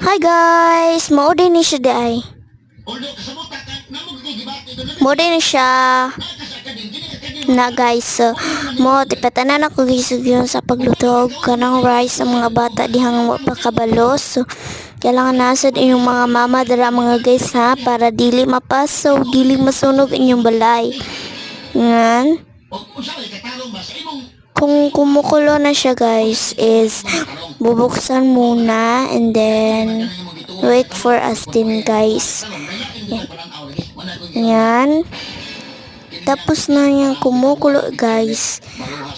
Hi guys, mao din ni siya day. Mao din ni siya na guys. Mo tipatanan ako guys yun sa pagluto kanang rice sa mga bata dihang pakabalos. So, kailangan nasad inyong mga mama dara mga guys ha para dili mapasaw, dili masunog inyong balay. Yan. Kung kumukulo na siya guys is bubuksan muna and then wait for us din guys. Yan. Tapos na yung kumukulo guys.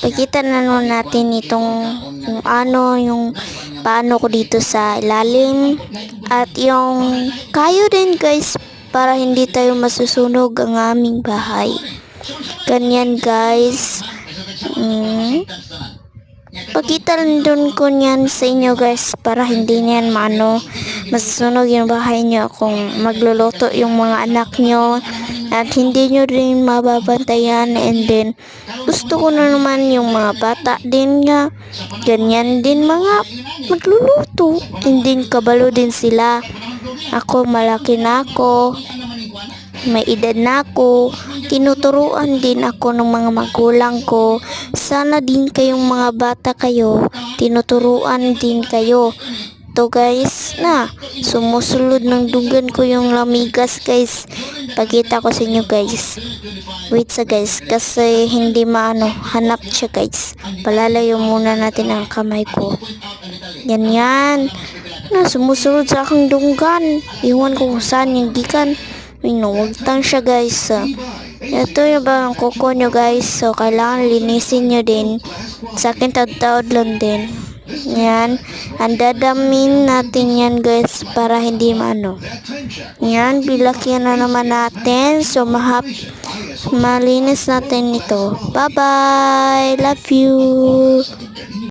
Pakita na nun natin itong yung ano yung paano ko dito sa ilalim at yung kayo din guys para hindi tayo masusunog ang aming bahay. Ganyan guys. Pakita rin dun ko niyan sa inyo guys para hindi niyan masusunog yung bahay nyo kung magluluto yung mga anak nyo at hindi nyo rin mababantayan. And then gusto ko na naman yung mga bata din nga ganyan din mga magluluto and then kabalo din sila. Ako malaki na ako, may edad na ako, tinuturuan din ako ng mga magulang ko. Sana din kayong mga bata kayo, tinuturuan din kayo. To guys, na sumusulod ng dugan ko yung lamigas guys. Pakita ko sa inyo guys. Wait sa guys, kasi hindi hanap siya guys. Palalayo muna natin ang kamay ko. Ganyan. Na sumusulod sa aking dunggan. Iwan ko kung saan yung gikan. Inuwagtan siya guys. Ito yung ba ang kuko nyo guys. So kailangan linisin nyo din. Sa akin taod-taod lang din. Yan. Andadamin natin yan guys. Para hindi Yan. Bilakyan na naman natin. So malinis natin ito. Bye bye. Love you.